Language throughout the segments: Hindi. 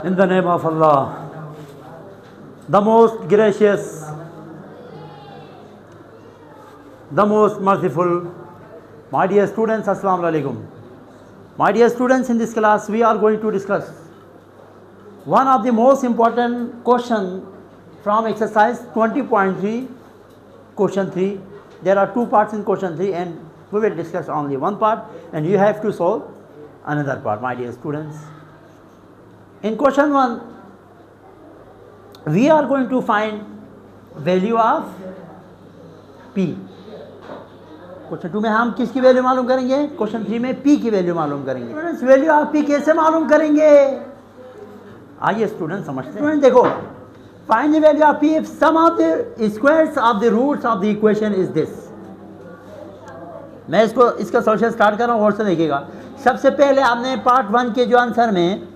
In the name of Allah, the most gracious, the most merciful. My dear students, Assalamu alaikum. My dear students, in this class we are going to discuss one of the most important question from exercise 20.3, question 3. There are two parts in question 3 and we will discuss only one part and you have to solve another part, my dear students. In question 1, we are going to find value of P. Question 2 में हम किसकी वैल्यू मालूम करेंगे? क्वेश्चन 3 में P की वैल्यू मालूम करेंगे। स्टूडेंट्स, वैल्यू ऑफ P कैसे मालूम करेंगे? आइए स्टूडेंट समझते हैं। स्टूडेंट देखो, find the value of P if sum of the squares of the roots of the equation is this. मैं इसका सॉल्यूशन स्टार्ट कर रहा हूँ, और से देखिएगा। सबसे पहले आपने पार्ट 1 के जो आंसर में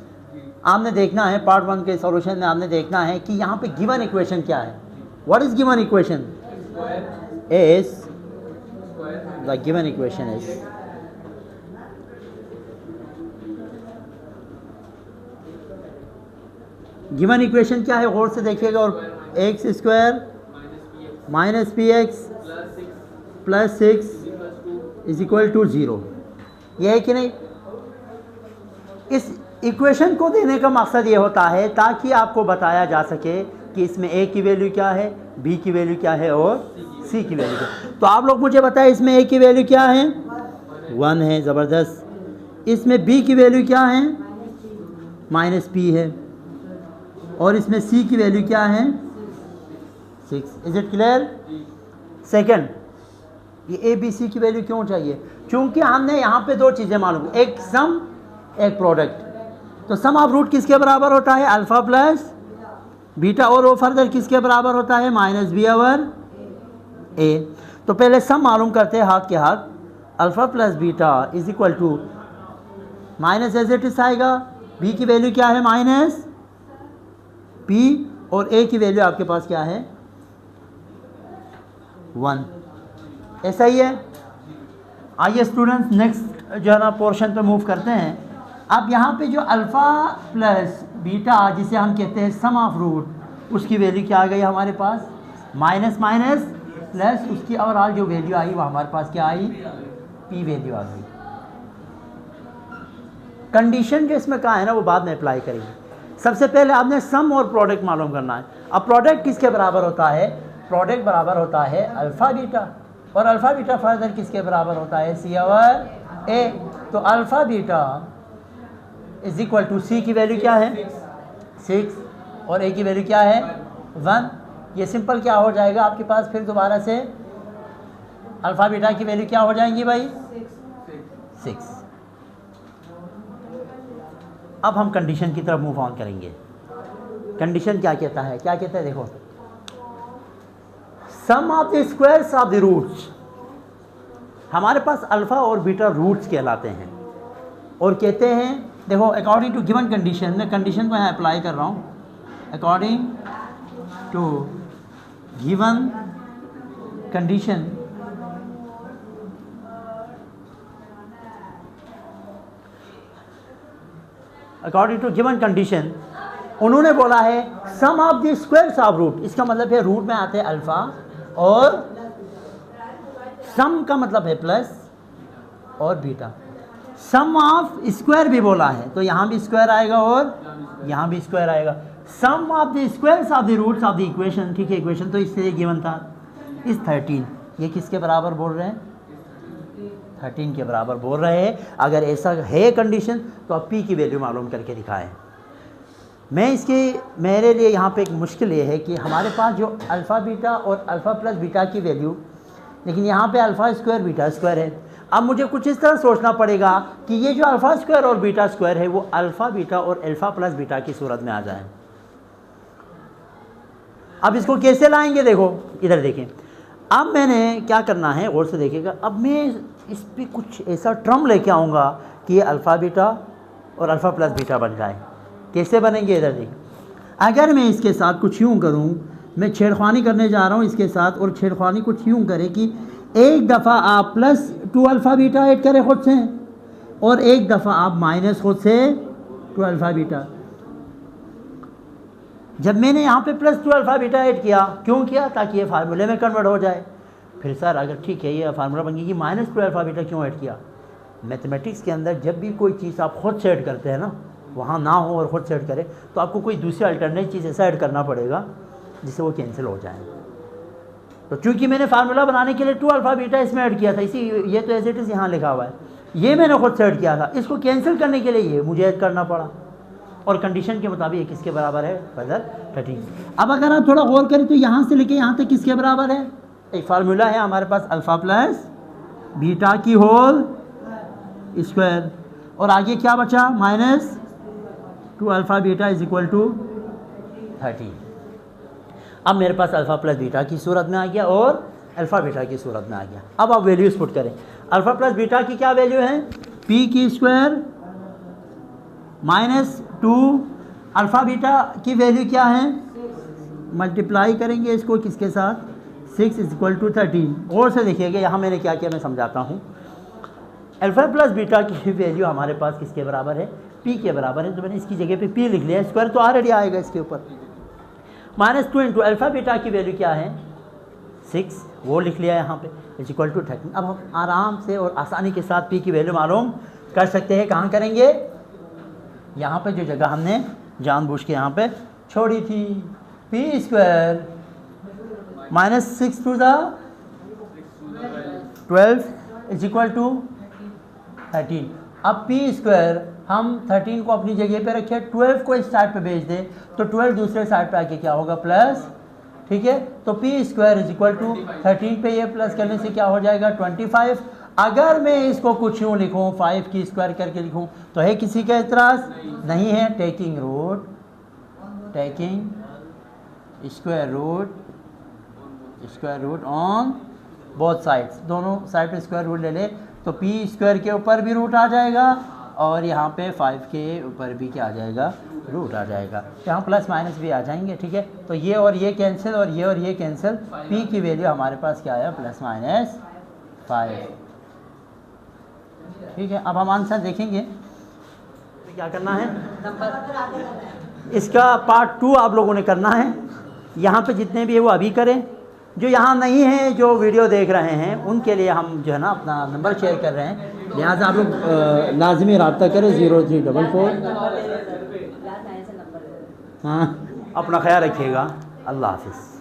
आपने देखना है, पार्ट 1 के सॉल्यूशन में आपने देखना है कि यहाँ पे गिवन इक्वेशन क्या है। What is given equation? Is the given equation is given equation क्या है, गौर से देखिएगा। और x square minus p x plus 6 is equal to 0, यह है कि नहीं? इस इक्वेशन को देने का मकसद ये होता है ताकि आपको बताया जा सके कि इसमें ए की वैल्यू क्या है, बी की वैल्यू क्या है और सी की वैल्यू क्या है। तो आप लोग मुझे बताएं, इसमें ए की वैल्यू क्या है? 1 है, ज़बरदस्त। इसमें बी की वैल्यू क्या है? माइनस पी है। और इसमें सी की वैल्यू क्या है? 6। Is it clear? सेकंड, ये ए बी सी की वैल्यू क्यों चाहिए? क्योंकि हमने यहाँ पे दो चीज़ें मालूम, एक सम एक प्रोडक्ट। तो सम ऑफ रूट किसके बराबर होता है? Alpha plus beta. और वो फर्दर किसके बराबर होता है? माइनस बी ओवर ए। तो पहले सम मालूम करते हैं हाथ के हाथ। Alpha plus beta is equal to minus as it is आएगा। बी की वैल्यू क्या है? Minus p. और ए की वैल्यू आपके पास क्या है? 1। ऐसा ही है। आइए स्टूडेंट्स नेक्स्ट जो है ना पोर्शन पे मूव करते हैं। अब यहाँ पे जो अल्फ़ा प्लस बीटा जिसे हम कहते हैं सम ऑफ रूट, उसकी वैल्यू क्या आ गई हमारे पास? माइनस माइनस प्लस, उसकी ओवरऑल जो वैल्यू आई वो हमारे पास क्या आई? पी वैल्यू आ गई। कंडीशन जो इसमें कहा है ना वो बाद में अप्लाई करेंगे। सबसे पहले आपने सम और प्रोडक्ट मालूम करना है। अब प्रोडक्ट किसके बराबर होता है? प्रोडक्ट बराबर होता है अल्फ़ा बीटा। और अल्फ़ा बीटा फर्दर किसके बराबर होता है? सी ओवर ए। तो alpha beta is equal to C की वैल्यू क्या है? 6 और ए की वैल्यू क्या है? 1। ये सिंपल क्या हो जाएगा आपके पास? फिर दोबारा से अल्फ़ा बीटा की वैल्यू क्या हो जाएंगी भाई? 6। अब हम कंडीशन की तरफ मूव ऑन करेंगे। कंडीशन क्या कहता है? क्या कहता है? देखो, sum of the squares of the roots. हमारे पास अल्फ़ा और बीटा रूट्स कहलाते हैं और कहते हैं, देखो अकॉर्डिंग टू गिवन कंडीशन, मैं कंडीशन को यहाँ अप्लाई कर रहा हूँ। According to given condition, according to given condition उन्होंने बोला है sum of the squares of root. इसका मतलब है रूट में आते हैं अल्फ़ा और सम का मतलब है प्लस और बीटा। सम ऑफ स्क्वायर भी बोला है तो यहाँ भी स्क्वायर आएगा और यहाँ भी स्क्वायर आएगा। Sum of the squares of the roots of the equation, ठीक है, इक्वेशन तो इससे गिवन था इस 13, ये किसके बराबर बोल रहे हैं? 13 के बराबर बोल रहे हैं। अगर ऐसा है कंडीशन तो आप पी की वैल्यू मालूम करके दिखाएं। मेरे लिए यहाँ पे एक मुश्किल ये है कि हमारे पास जो अल्फ़ा बीटा और अल्फ़ा प्लस बीटा की वैल्यू, लेकिन यहाँ पे अल्फ़ा स्क्वायर बीटा स्क्वायर है। अब मुझे कुछ इस तरह सोचना पड़ेगा कि ये जो अल्फ़ा स्क्वायर और बीटा स्क्वायर है वो अल्फ़ा बीटा और अल्फ़ा प्लस बीटा की सूरत में आ जाए। अब इसको कैसे लाएंगे? देखो इधर देखें। अब मैंने क्या करना है, गौर से देखिएगा। अब मैं इस पर कुछ ऐसा टर्म लेके आऊँगा कि ये अल्फ़ा बीटा और अल्फ़ा प्लस बीटा बन जाए। कैसे बनेंगे? इधर देखिए। अगर मैं इसके साथ कुछ यूँ करूँ, मैं छेड़खानी करने जा रहा हूँ इसके साथ, और छेड़खानी कुछ यूँ करे कि एक दफ़ा आप प्लस 2 अल्फ़ा बीटा ऐड करें खुद से, और एक दफ़ा आप माइनस खुद से 2 अल्फ़ा बीटा। जब मैंने यहाँ पे प्लस 2 अल्फ़ा बीटा ऐड किया, क्यों किया? ताकि ये फार्मूले में कन्वर्ट हो जाए। फिर सर अगर ठीक है ये फार्मूला बन गया कि -2 अल्फ़ा बीटा क्यों ऐड किया? मैथमेटिक्स के अंदर जब भी कोई चीज़ आप खुद से ऐड करते हैं ना, वहाँ ना हो और ख़ुद से ऐड करें, तो आपको कोई दूसरी अल्टरनेट चीज़ ऐसा ऐड करना पड़ेगा जिससे वो कैंसिल हो जाए। तो चूँकि मैंने फार्मूला बनाने के लिए 2 अल्फ़ा बीटा इसमें ऐड किया था, इसी ये तो एज इट इज़ यहाँ लिखा हुआ है, ये मैंने खुद से ऐड किया था, इसको कैंसिल करने के लिए ये मुझे ऐड करना पड़ा, और कंडीशन के मुताबिक किसके बराबर है? फर्दर 13। अब अगर आप थोड़ा गौर करें तो यहाँ से लेके यहाँ तक किसके बराबर है? एक फार्मूला है हमारे पास अल्फ़ा प्लस बीटा की होल स्क्वायर, और आगे क्या बचा? -2 alpha beta is equal to 13। अब मेरे पास अल्फ़ा प्लस बीटा की सूरत में आ गया और अल्फ़ा बीटा की सूरत में आ गया। अब आप वैल्यूज़ पुट करें। अल्फ़ा प्लस बीटा की क्या वैल्यू है? पी की स्क्वायर -2 अल्फ़ा बीटा की वैल्यू क्या है? मल्टीप्लाई करेंगे इसको किसके साथ? 6 इज इक्वल टू 13। और से देखिएगा यहाँ मैंने क्या किया, मैं समझाता हूँ। अल्फ़ा प्लस बीटा की वैल्यू हमारे पास किसके बराबर है? पी के बराबर है, तो मैंने इसकी जगह पे पी लिख लिया, स्क्वायर तो ऑलरेडी आएगा इसके ऊपर। -2 इंटू अल्फ़ा बीटा की वैल्यू क्या है? 6, वो लिख लिया यहाँ पे, इज इक्वल टू 13। अब हम आराम से और आसानी के साथ पी की वैल्यू मालूम कर सकते हैं। कहाँ करेंगे? यहाँ पे जो जगह हमने जानबूझ के यहाँ पे छोड़ी थी, p square -6 to the 12 is equal to 13। अब पी स्क्वायर हम 13 को अपनी जगह पे रखें, 12 को इस साइड पे भेज दें, तो 12 दूसरे साइड पे आके क्या होगा? प्लस। ठीक है, तो p square is equal to 13 पे ये प्लस करने से क्या हो जाएगा? 25। अगर मैं इसको कुछ यूँ लिखूँ, 5 की स्क्वायर करके लिखूँ, तो है किसी का एतराज़? नहीं है। Taking square root on both sides, दोनों साइड पे स्क्वायर रूट ले ले, तो पी स्क्वायर के ऊपर भी रूट आ जाएगा और यहाँ पे 5 के ऊपर भी क्या आ जाएगा? रूट आ जाएगा। यहाँ प्लस माइनस भी आ जाएंगे। ठीक है, तो ये और ये कैंसिल और ये कैंसिल, पी की वैल्यू हमारे पास क्या आया? ±5। ठीक है, अब हम आंसर देखेंगे। क्या करना है? इसका पार्ट 2 आप लोगों ने करना है। यहाँ पे जितने भी है वो अभी करें, जो यहाँ नहीं है, जो वीडियो देख रहे हैं, उनके लिए हम जो है ना अपना नंबर शेयर कर रहे हैं, लिहाजा आप लोग लाजमी रब्ता करें 0344। हाँ, अपना ख्याल रखिएगा। अल्लाह हाफिज़।